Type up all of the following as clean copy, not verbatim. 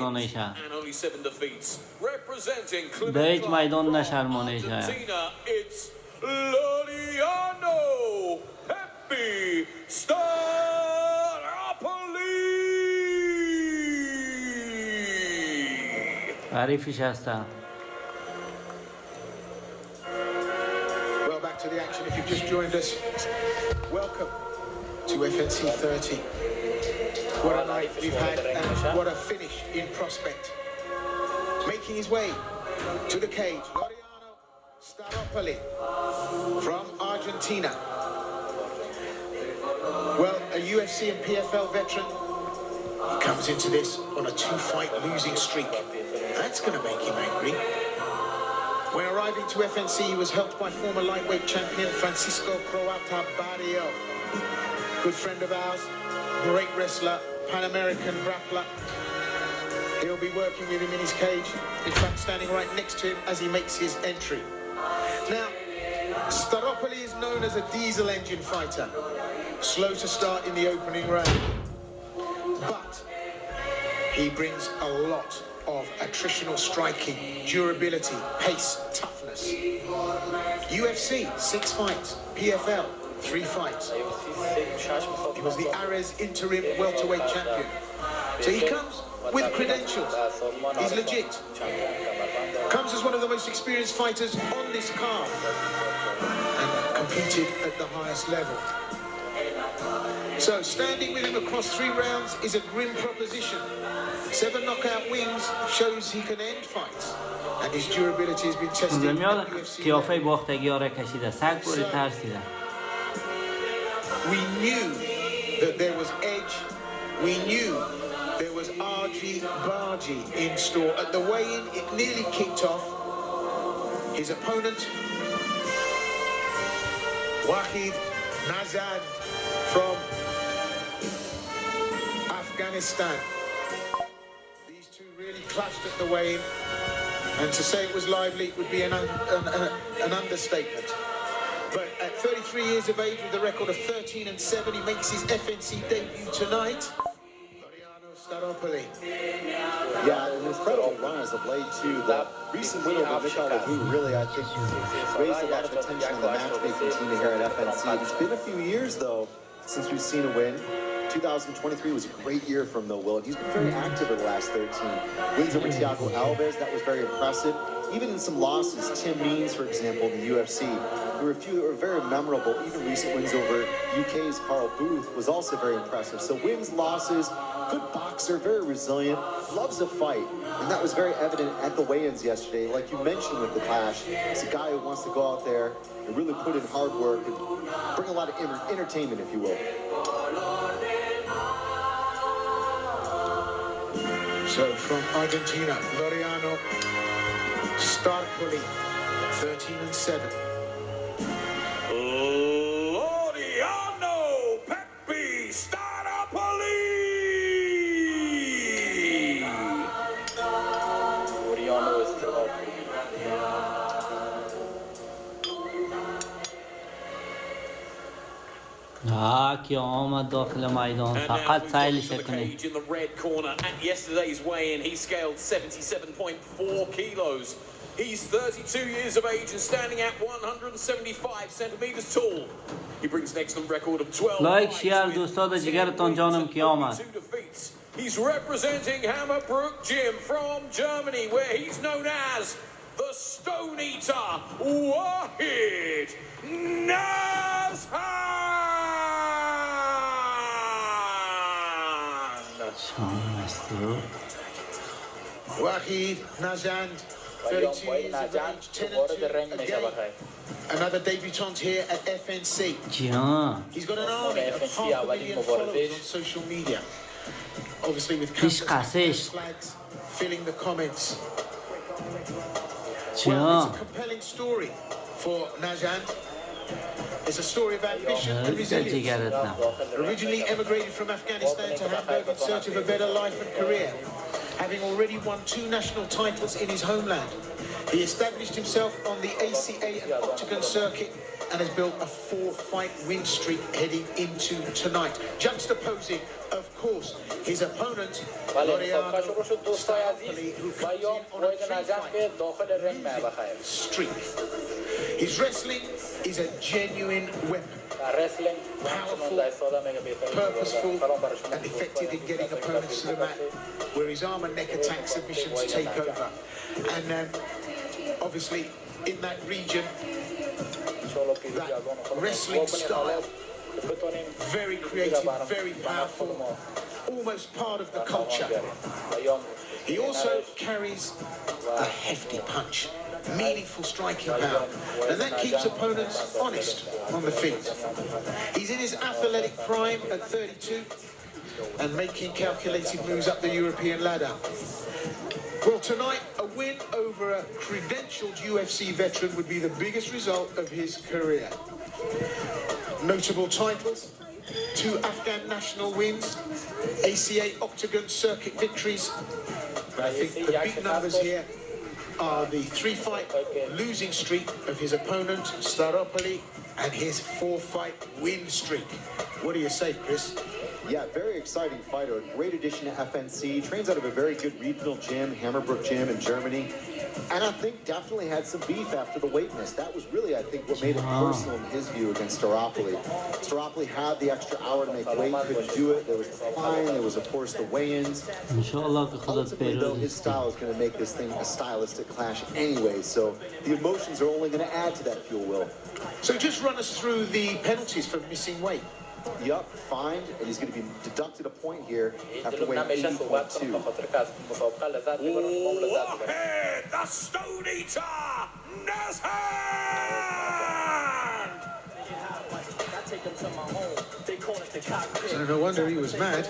مردانه شهر در هیچ میدان نشرمانه شهر حریفش هستن. Well, back to the action. If you've just joined us, welcome to FNC 30. What a night we've had and what a finish in prospect. Making his way to the cage, Laureano Staropoli from Argentina. Well, a UFC and PFL veteran. He comes into this on a 2-fight losing streak. That's going to make him angry. When arriving to FNC, he was helped by former lightweight champion Francisco Croata Barrio. Good friend of ours, great wrestler, Pan-American grappler. He'll be working with him in his cage, in fact standing right next to him as he makes his entry. Now, Staropoli is known as a diesel engine fighter, slow to start in the opening round. But he brings a lot of attritional striking, durability, pace, toughness. UFC, 6 fights. PFL, 3 fights. He was the Ares interim welterweight champion. So he comes with credentials. He's legit. Comes as one of the most experienced fighters on this card and competed at the highest level. So standing with him across 3 rounds is a grim proposition. 7 knockout wins shows he can end fights, and his durability has been tested in the UFC. قیافه باختگی‌ها را کشیده، سگ بوری ترسیده. We knew that there was edge. We knew there was argy-bargy in store. At the weigh-in, it nearly kicked off. His opponent, Waid Nazad from Afghanistan. Really clashed at the weigh-in, and to say it was lively would be an understatement. But at 33 years of age with a record of 13-7, he makes his FNC debut tonight. Laureano Staropoli. Yeah, an incredible run as of late too. The recent win over Mikhail Lagu really, I think, raised a lot of attention on the matchmaking team here at FNC. It's been a few years though since we've seen a win. 2023 was a great year from Will Willett. He's been very active in the last 13. Wins over Thiago Alves, that was very impressive. Even in some losses, Tim Means, for example, in the UFC, there were a few that were very memorable. Even recent wins over UK's Carl Booth was also very impressive. So wins, losses, good boxer, very resilient, loves a fight. And that was very evident at the weigh-ins yesterday. Like you mentioned with the clash, it's a guy who wants to go out there and really put in hard work and bring a lot of entertainment, if you will. So from Argentina, Laureano Staropoli, 13-7. Laureano Pepe Staropoli. Laureano Staropoli. که آمد داخل میدان فقط سیلش کنه. In the red corner at yesterday's weigh-in, he scaled 77.4 kilos. He's 32 years of age and standing at 175 centimeters tall. He brings an excellent record of 12 لایک شیر دوستاد جگرتان جانم کی آمد. He's representing Hammerbrook Gym from Germany, where he's known as the Stone Eater, Waid Nazad. Waid Nazad, 32 years of age, 10-2 again. Another debutant here at FNC. He's got an army of 500,000 followers on social media. Obviously with countless flags filling the comments. Well, it's a compelling story for Nazad. It's a story of ambition and resilience. Originally emigrated from Afghanistan to Hamburg in search of a better life and career. Having already won 2 national titles in his homeland, he established himself on the ACA and Octagon circuit and has built a 4-fight win streak heading into tonight. Juxtaposing, of course, his opponent, who comes in on a 3-fight streak. His wrestling is a genuine weapon. Powerful, purposeful, and effective in getting opponents to the mat, where his arm and neck attack submissions take over. And obviously, in that region, that wrestling style, very creative, very powerful, almost part of the culture. He also carries a hefty punch, meaningful striking power, and that keeps opponents honest on the feet. He's in his athletic prime at 32 and making calculated moves up the European ladder. Well, tonight, a win over a credentialed UFC veteran would be the biggest result of his career. Notable titles: 2 Afghan national wins, ACA Octagon circuit victories. But I think the big numbers here are the 3-fight losing streak of his opponent, Staropoli, and his 4-fight win streak. What do you say, Chris? Yeah, very exciting fighter. A great addition to FNC. Trains out of a very good regional gym, Hammerbrook Gym in Germany. And I think definitely had some beef after the weight miss. That was really, I think, what made it personal in his view against Staropoli. Staropoli had the extra hour to make weight, couldn't do it. There was the fine, there was, of course, the weigh-ins. Ultimately, though, his style is going to make this thing a stylistic clash anyway, so the emotions are only going to add to that fuel will. So just run us through the penalties for missing weight. Yup, fined, and he's going to be deducted a point here after weighing 80.2. Warhead, the Stone Eater, Nazhan! So no wonder he was mad.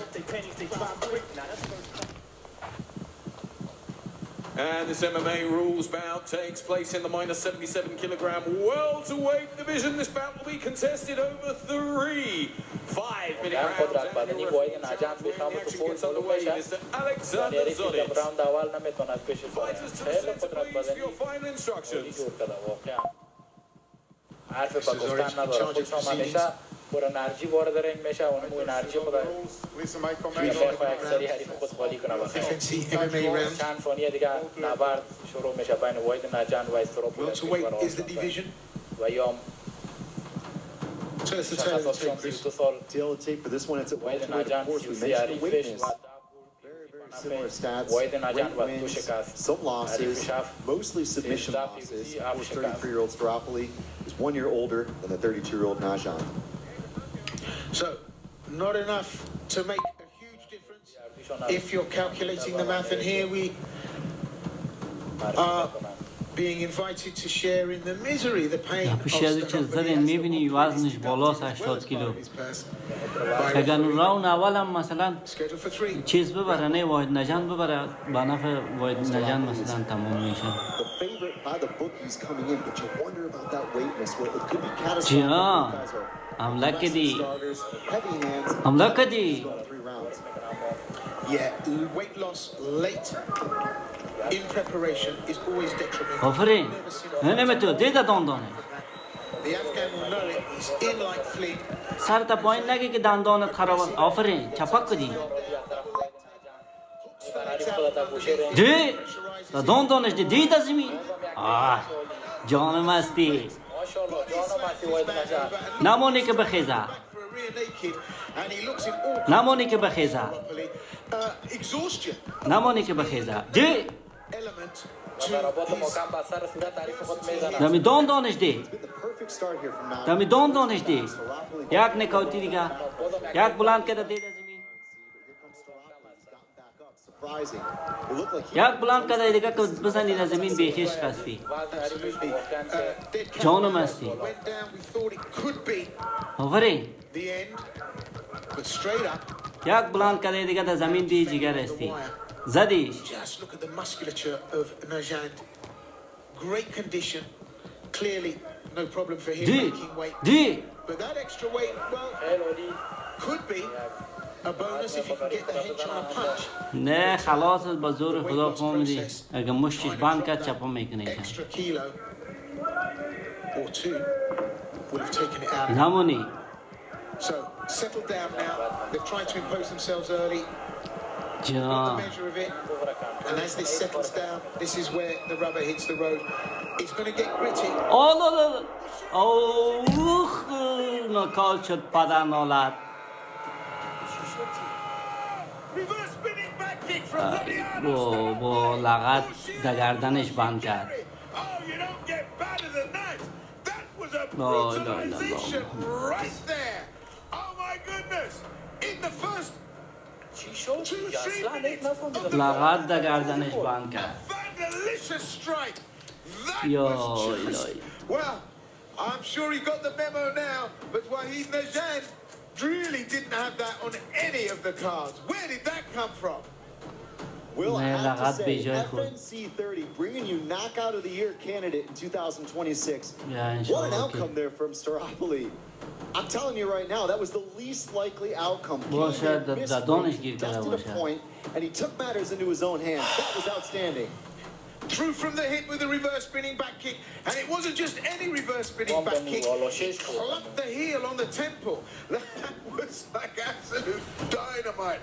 And this MMA rules bout takes place in the minus 77-kilogram welterweight division. This bout will be contested over 3 5-minute rounds. And your referee when the action gets underway, Mr. Alexander Zodic. Fighters to the center, please, for your final instructions. پر انرژی وارد رنگ میشه اون انرژی خود اکثری حریف خود خالی کنه چند ثانیه دیگه نبرد شروع میشه بین واید نجان و استراپول و یام Tail tape for this one, it's at welterweight. Of course, we mentioned the weightness. Similar stats, great wins, some losses, mostly submission losses. Of course, 33-year-old Staropoli is 1 year older than the 32-year-old Najan. So, not enough to make a huge difference if you're calculating the math, and here we are being invited to share in the misery, the pain of میبینی وزنش بالاست 80 کیلو. اگر راون اول هم مثلا چیز ببره نه واید نجان ببره با نفع واید نجان مثلا تمام میشه. جا حمله کردی حمله کردی. Yeah, weight loss late in preparation is always detrimental. آفرین نمیتو دیده دندانه The Afghan will know it. He's in like flea. سر تا پایین نگی که دندانت خراب است. آفرین چپک کردی دی دندانش دیده زمین. جان مستی نمانی که بخیزه نمانی که بخیزه نمانی که بخیزه دی دمی دندانش دی دمی دندانش دی یک نکاتی دیگه یک بلند کرده دیده زمین یک بلند کرده دیگه که بزنی در زمین بیخیش خستی جانم هستی آفرین یک بلند کرده دیگه در زمین بی جگر هستی زدیش Just look at the musculature of Najand. Great condition. Clearly, no problem for him making weight. But that extra weight, well, could be a bonus if he can get the hinge on a punch. نه خلاص با زور خدا فهمیدی اگه مشتش بند کرد چپا میکنه Extra kilo or two. would have taken it out. نمونی So settle down now. They've tried to impose themselves early. Got the جان measure of it. And as this settles down, this is where the rubber hits the road. It's going to get gritty. اوه نکال شد بدن آلت Reverse spinning back kick from Rodiano. با لغت دگردنش بند کرد Oh, you don't get better than that. That was a No, brutalization right there. Oh my goodness. In the first چی شد؟ 2-3 minutes of the لغت دگردنش بند کرد Vandalicious strike. That Yo, was just... yo. Well, I'm sure he got the memo now, but Wahid Najan really didn't have that on any of the cards. Where did that come from? Will I have لغت to say, بیجای خود. FNC 30 bringing you knockout of the year candidate in 2026. Yeah, What sure, an okay. outcome there from Staropoli. I'm telling you right now, that was the least likely outcome. Well, Came in, sir, missed دادانش weight, گیر کرده dusted a باشه. point, and he took matters into his own hands. That was outstanding. Through from the hip with a reverse spinning back kick. And it wasn't just any reverse spinning back kick. He clubbed the heel on the temple. That was like absolute dynamite.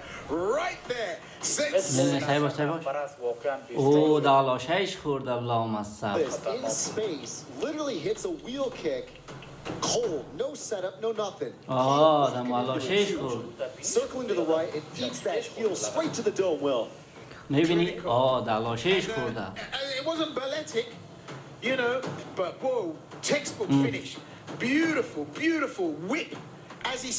Right there. سعی باش او دالاشش خورد اللهم الصبر This in space literally hits a wheel kick, cold, no setup, no nothing. دالاشش خورد Circling to the right, it eats that heel straight to the dome, Will. میبینی دالاشش خورده It wasn't balletic, you know, but whoa, textbook finish. Beautiful, beautiful whip as he